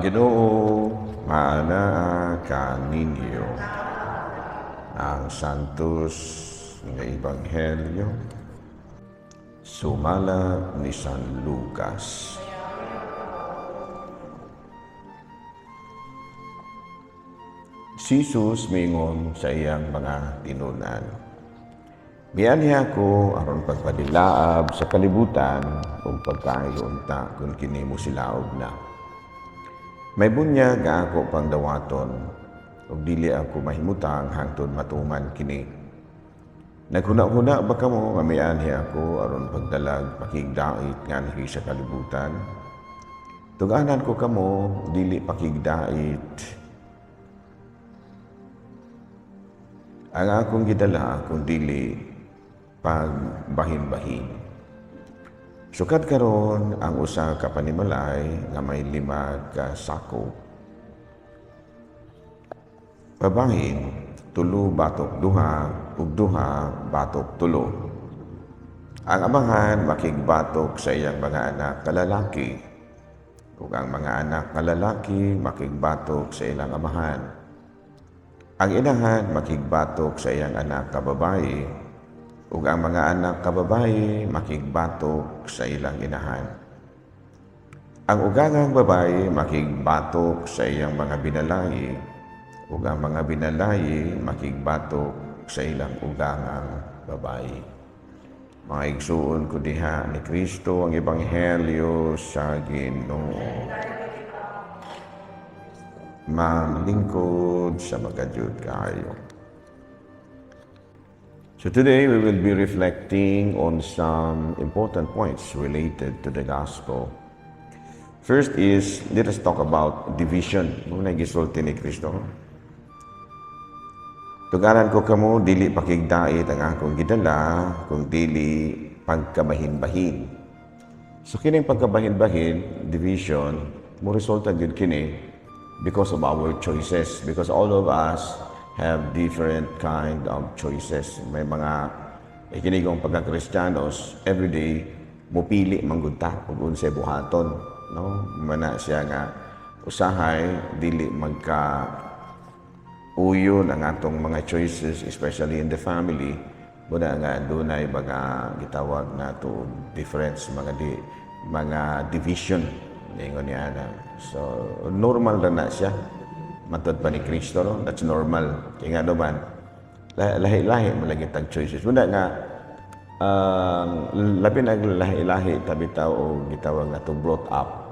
Ginoo, maanaa kaninyo ang santos nga Ebanghelyo sumala ni San Lucas. Si Jesus mingon sa iyang mga tinunan, mianhi ako aron pagpadilaab sa kalibutan ug pagkaayunta kung kini mo silaog na. May bunyag nga ako pang dawaton, ug dili ako mahimutang hangtod matuman kini. Naghuna-huna ba kamo nga mianhi ako aron pagdalag pakigdait nganhi sa kalibutan? Tuganan ko kamo dili pakigdait. Ang akong gidala kung dili pagbahin-bahin. Sukad karon ang usa ka panimalay nga may 5 ka sako. Pabahin, 3 batok 2 ug 2 batok 3. Ang amahan makigbatok sa iyang mga anak kalalaki ug ang mga anak kalalaki makigbatok sa ilang amahan. Ang inahan makigbatok sa iyang anak kababayi ug ang mga anak kababayi makigbatok sa ilang inahan. Ang ugangang babayi makigbatok sa iyang mga binalayi ug ang mga binalayi makigbatok sa ilang ugangang babayi. Mga igsuon ko diha ni Kristo ang Ebanghelyo sa Ginoo. Manglingkod sa magajud kaayo. So today we will be reflecting on some important points related to the gospel. First is, let us talk about division. Muna gisulti ni Kristo. Tugaran ko kamo, dili pakigdait ang akong gidala, kung dili pagkabahin-bahin. So kining pagkabahin-bahin, division, mo resulta gyud kini because of our choices. Because all of us have different kind of choices. May mga ikinigong pagka-Kristiyanos, everyday, mupili manggunta kung unsay buhaton. No? Mana siya nga, usahay, dili magka-uyon ang atong mga choices, especially in the family. Muna nga, dunay mga gitawag na to difference, mga division. Ingon niya na. So, normal na siya. Matod pa ni Kristo, no? That's normal. Kaya nga naman, lahi-lahi malagit ang choices. Muna nga, labi na lahi-lahi tabitaw o gitawag na to brought up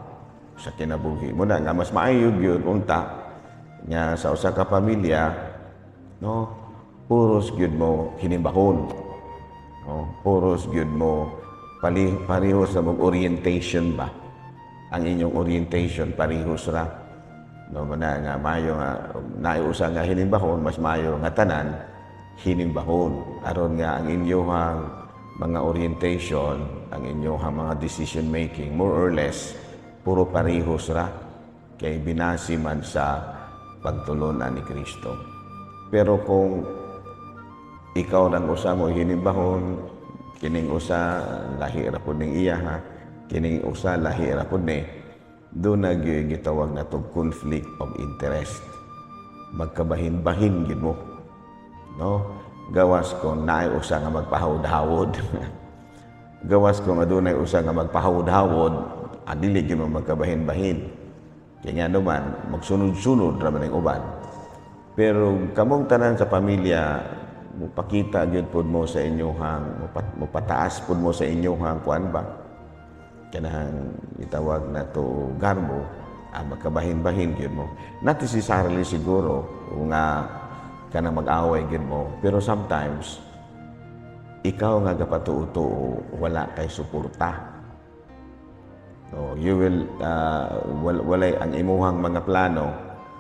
sa kinabuhi. Muna nga, mas maayog yun, unta, nga sa usa ka pamilya, no? Puros gyud mo hinimbahon. No? Puros gyud mo parehos sa mong orientation ba? Ang inyong orientation parehos ra. No, mana nga mayo nga naiusa nga hinimbahon, mas mayo nga tanan hinimbahon. Aron nga ang inyong mga orientation, ang inyong mga decision making, more or less, puro parehos ra. Kay binasi man sa pagtulunan ni Kristo. Pero kung ikaw lang usa mo hinimbahon, kining usa lahi ra pud ning iya ha, kining usa lahi ra pud ni, doon gitawag na to conflict of interest. Magkabahin-bahin gid mo. No? Gawas kung naay usa nga magpahawod-hawod. Gawas kung adunay usa nga magpahawod-hawod, dili gid mo magkabahin-bahin. Kaya nga naman, magsunod-sunod ra man ang uban. Pero kamong tanan sa pamilya, mupakita gyud pud mo sa inyohang, mupataas pud mo sa inyohang kuan ba? Kanang itawag na to garbo, magkabahin-bahin gyud mo. Not necessarily siguro nga kanang mag-away gyud mo, pero sometimes ikaw nga gapatuo-tuo wala kay suporta. So you will walay ang imuhang mga plano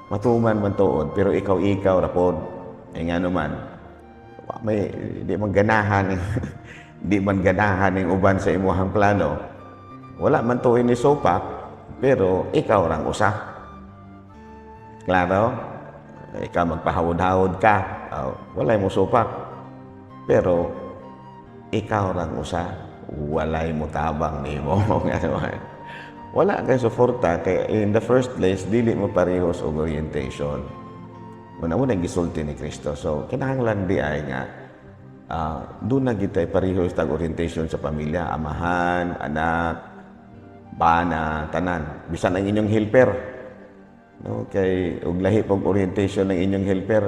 matuman man tuod, pero ikaw ra pod. Nga naman may di man ganahan di man ganahan ning uban sa imuhang plano. Wala man to ini sopak, pero ikaw rang usa. Klaro? Ikaw magpahawod-hawod ka, walay mo sopak. Pero ikaw rang usa, walay mo tabang nimo. wala kay suporta kay in the first place dili mo parehos og orientation. Una mo nang gisulti ni Kristo. So kinahanglan di ay nga doon na kita parehos tag orientation sa pamilya, amahan, anak, bana, tanan. Bisan ang inyong helper. No, kay og lahi pag orientation ng inyong helper,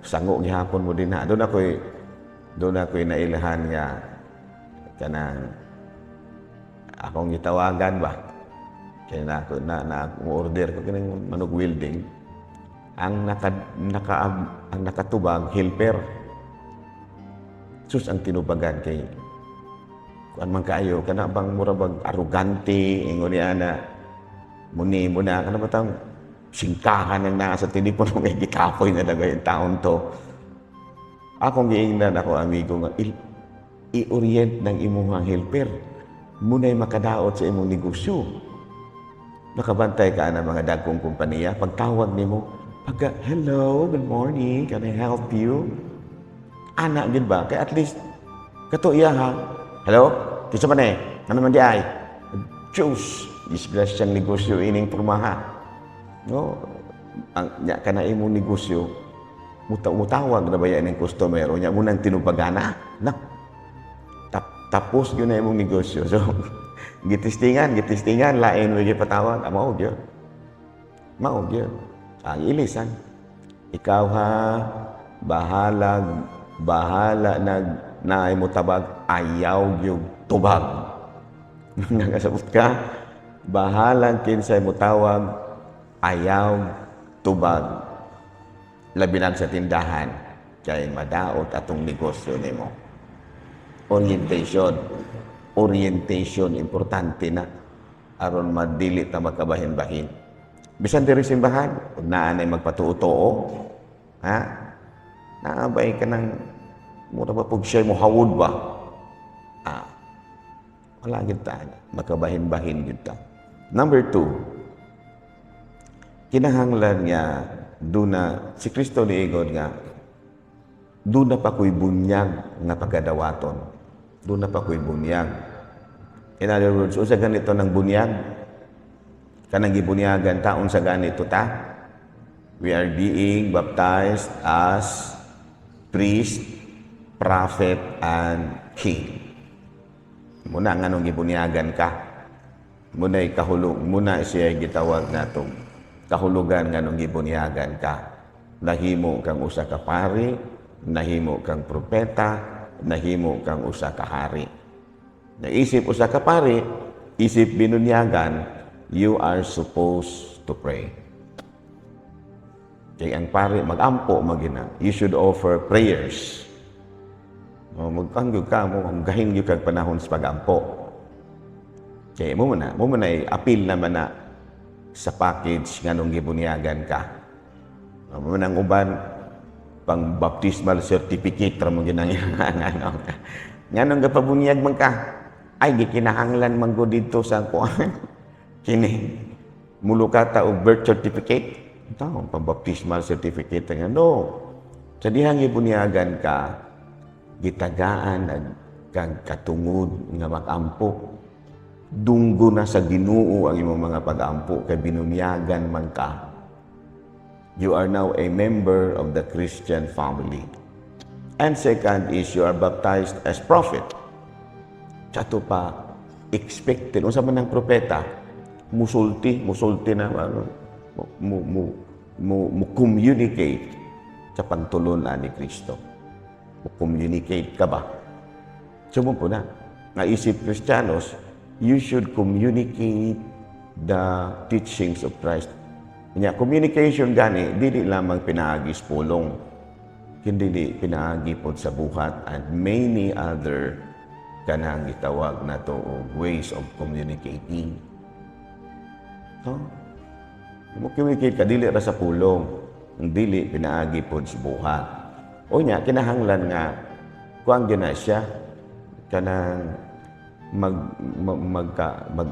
sango gihapon mo din na. Doon ako'y nailahan nga kanang akong gitawagan ba. Kaya na order ko kanang manug welding. Ang nakatubag helper. Sus ang tinubagan kay kuan man kaayo kana bang murabag arugante ingon ni ana muni mo na kana batang singkahan ang naa sa telepono kay gikapoy na daga yung taon to. Akong giingnan ako amigo nga i-orient ng imong helper munay makadaot sa imong negosyo. Nakabantay ka na mga dagkong kompanya pagtawag nimo pagka hello good morning can I help you? Anak gid ba kay at least kato iya ha hello kinsa man ano man di ay choose disgrasya siyang negosyo ining pormaha no ang nya kana imong negosyo mutawag na ba yan ng customer o nya mo nang tinubagana na tapos yun na imong negosyo so gitistingan lain wa gipatawag mao gyud ang ilisan ikaw ha bahala naay mo tabag ayaw yung tubag. Nagasabot ka, bahalang kinsay mo tawag ayaw tubag. Labi lang sa tindahan, kaya madaot atong negosyo nimo. Orientation, importante na. Aron madili ta magkabahin-bahin. Bisan diri simbahan, ug naa nay magpatuo-tuo, ha? Naabay ka ng mura ba pag siya mo hawod ba? Wala kita. Makabahin-bahin kita. Number 2, kinahanglan nga duna si Kristo niingon nga duna pa ko'y bunyag nga pagadawaton. Duna pa ko'y bunyag. In other words, unsa ganito ng bunyag? Kanang gibunyagan taon sa ganito ta? We are being baptized as priest, prophet, and king. Muna nga nung gibunyagan ka. Muna siya gitawag natong kahulugan nga nung gibunyagan ka. Nahimo kang usa ka pari, nahimo kang propeta, nahimo kang usa ka hari. Naisip usa ka pari, isip binunyagan, you are supposed to pray. Kaya ang pari, mag-ampo magina. You should offer prayers. Magkanggyo ka mo, gahinggyo kag panahon sa pag-ampo. Kaya mo muna apil naman na sa package nga nung gibunyagan ka. Mo nang uban, pang baptismal certificate ramong ginangyanan. Nga nung gapabunyag man ka, ay gikinahanglan man go dito sa kuan. Kini, mulukata o birth certificate. Ito, pang-baptismal certificate nga. No. Sa dihang ibunyagan ka, gitagaan kang katungod nga makampo. Dunggo na sa Ginoo ang imong mga pag-ampo kay binunyagan man ka. You are now a member of the Christian family. And second is you are baptized as prophet. Chato pa expected unsa man ang propeta musulti na mo communicate sa pagtulunan ni Kristo. Mo communicate ka ba? Sumo po na. Naisip Kristiyanos, you should communicate the teachings of Christ. Kanya, communication gani, dili lamang pinaagis pulong. Hindi pinaagi po sa buhat and many other kanang gitawag na to ways of communicating. So, communicate ka, dili ra sa pulong, dili pinaagi po sa buhat. O niya, kinahanglan nga, kuang na siya, kanang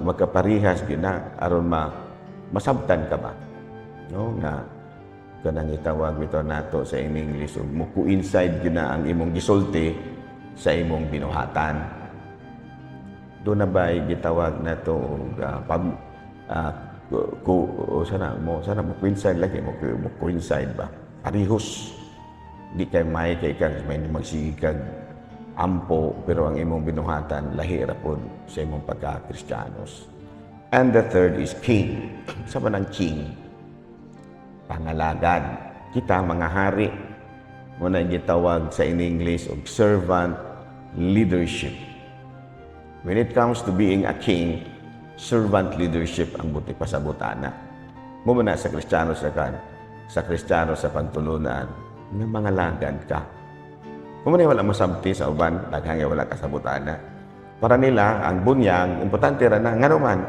magkaparihas yun na, aron masabtan ka ba? No, na kanang itawag ito nato sa English, muku-inside yun na ang imong gisulti sa imong binuhatan. Doon na ba gitawag na to ah, sana mo coincide lagi mo coincide ba parehos di kay may kay kag may magsigig ampo pero ang imong binuhatan lahi ra pod sa imong pagka-Kristiyanos. And the third is king. Sa man ang king? Pangalagad. Kita mga hari mo na gitawag sa in English og servant leadership. When it comes to being a king, servant leadership ang buti pasabutana. Mo man sa Kristiyano sa Kristiyano sa pagtulunan nga mga lagad ka. Kung wala mo sabti sa uban, daghang wala kasabutana. Para nila, ang bunyag, importante ra na, nga naman,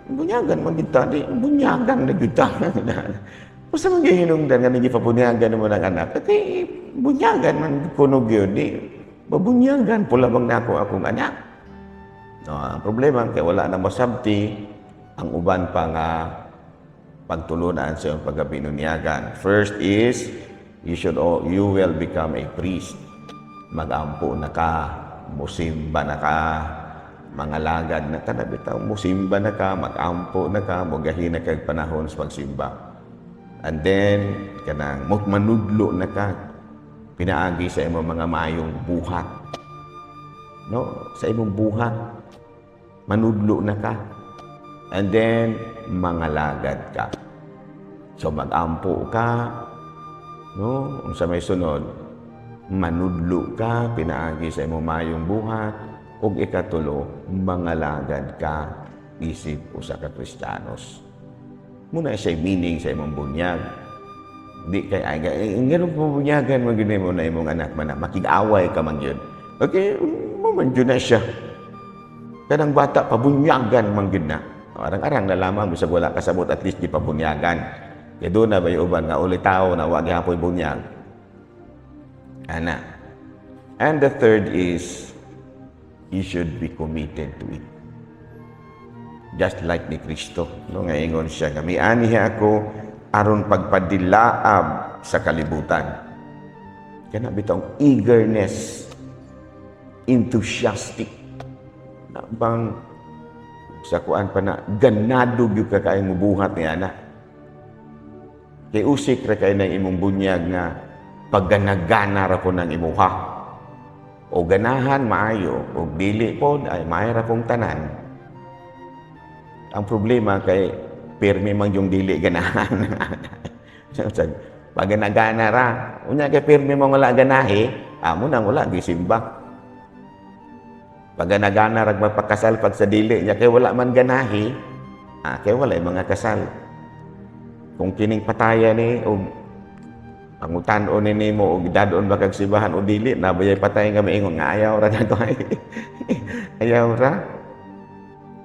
bunyagan man kita, bunyagan na kita. Basta man gihinungdan nga nagipabunyagan mo ng anak, bunyagan man kunog yun, babunyagan, pula bang na akong anak. No, ang problema, kaya wala na masabti, ang uban pa nga pagtulunan sa iyong pagkabinunyagan. First is, you will become a priest. Mag-ampo na ka, musimba na ka, mga lagad na ka, nabitaw, musimba na ka, mag-ampo na ka, mugahin na kag panahon sa pagsimba. And then, kanang manudlo na ka, pinaagi sa imong mga mayong buhat. No? Sa imong buhat, manudlo na ka. And then, mga lagad ka. So, mag-ampo ka, no? Sa may sunod, manudlo ka, pinaagi sa imong mayong buhat, ug ikatulo, mga lagad ka, isip usa ka Kristiyanos. Muna siya meaning sa imong bunyag. Di kay ay ngano po bunyagan man gyud mo na imong anak man, makig-away ka man gyud. Okay, mo man gyud na siya. Kanang bata pabunyagan man gyud na. Arang-arang na lamang bisag wala kasabot at least di pabunyagan. Kaya doon na may uban nga uli tao na wag hapoy bunyag. Ana. And the third is, you should be committed to it. Just like ni Kristo. No, nga ingon siya, mianihi ako aron pagpadilaab sa kalibutan. Kaya bitong eagerness, enthusiastic. Na bang sa kuan pa na ganado gyud ka kay mo buhat ni ana. Kay usik ra kay na imong bunyag nga pagganagana ra ko nang imuha. O ganahan maayo o dili pod ay maayo ra kong tanan. Ang problema kay pirmi man yung dili ganahan. Pag ganagana ra, unya kay pirmi mo wala ganahi, amo nang wala gisimba. Pag ganagana ra magpakasal pag sa dili nya kay wala man ganahi, kay wala mga kasal. Kung kining pataya ni o pangutan-on ni mo og dadon ba kag sibahan o dili nabayay patay nga maingon nga ayaw ra nato. Ayaw ra.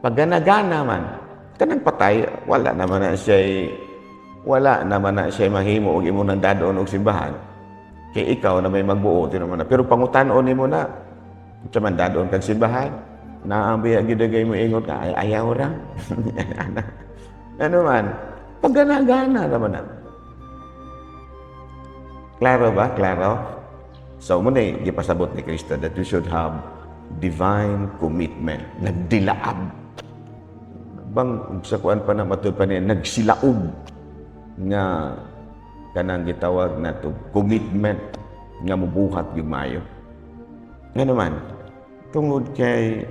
Pag ganagana man kanang patay wala naman na siya mahimo og imo nang dadon og simbahan. Kay ikaw na may magbuo naman na. Pero pangutan-on nimo na sa man dadon kag simbahan naambi gyud gay mo ingon ka ayaw ra. Ano man pag ganagana naman na. Klaro ba? Klaro? So, muna gipasabot ni Kristo that we should have divine commitment. Nagdilaab. Bang, sa kuan pa na matud pa niya, nagsilaog nga kanang gitawag na to commitment nga mubuhat yung mayo. Nga naman, tungod kay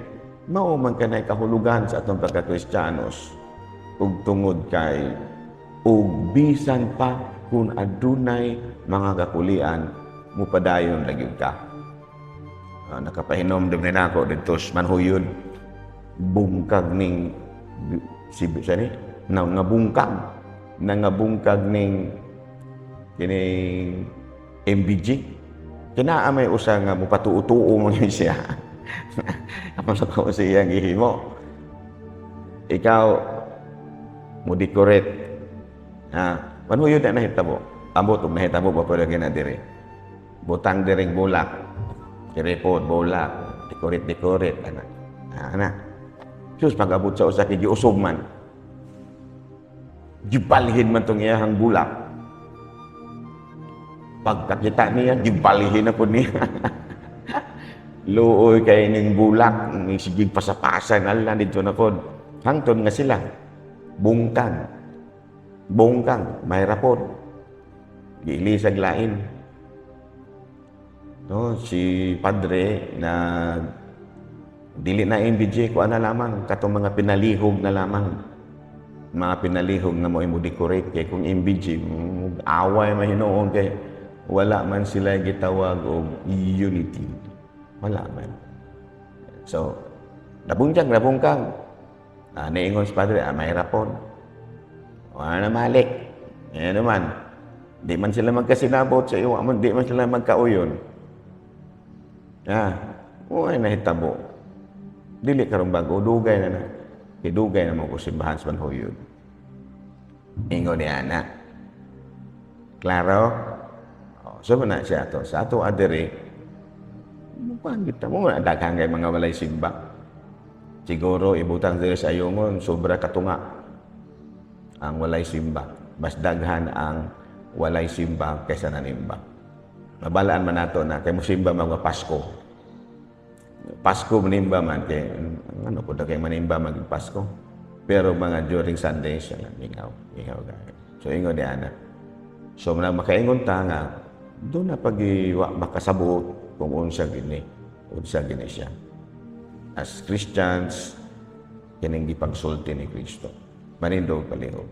mao man kanay kahulugan sa atong pagka-Kristiyanos ug tungod kay ug bisan pa kung adunay mga kakulian, mupadayon lagi ka. Nakapahinom din na ako dito sa manhuyod. Bungkag ning nangabungkag ning kining MBG. Kinaa may usa nga mupatuo-tuo mo siya. Kapag ko siya gihimo. Ikaw mo decorate. Manhuyod na nahitabo. Ambot og nahitabo pa pwede na dire. Butang diring bulak. Kirepot, bulak. Decorate. Ana. Diyos pag-abot sa usa kay giusog man. Gibalhin man tong iyang bulak. Pagkakita niya, gibalhin ako niya. Luoy kay ning bulak. Sigig pasapasan. Ala, dito na po. Hangtod nga sila bungkang may rapod giilisag lain. No, si padre na dili na MBJ ko ana lamang katong mga pinalihog na lamang. Mga pinalihog na mo decorate kay kung MBJ away man hinuon kay wala man sila gitawag og unity. Wala man. So, nabungkang. Niingon si padre, may rapon. Wala na malik. Yan naman. Di man sila magkasinabot sa iyo, di man sila magkauyon. Uy, nahitabo. Dili karong bago, dugay na. Idugay na mo ko simbahan sa Banhoyod. Ingon ni Ana. Klaro? So, na siya to. Sa ato adere, kita mo, daghang kay mga walay simba. Siguro, ibutang diri sa ayungon, sobra katunga ang walay simba. Mas daghan ang walay simba kaysa nanimba. Mabalaan man nato na kay musimba mga Pasko. Pasko manimba man kay ano ko kay manimba mag Pasko. Pero mga during Sunday siya lang ingaw gaya. So ingon ni Ana. So makaingon ta nga do na pagiwa makasabot kung unsa gini siya. As Christians kining gipagsulti ni Kristo. Manindog palihog.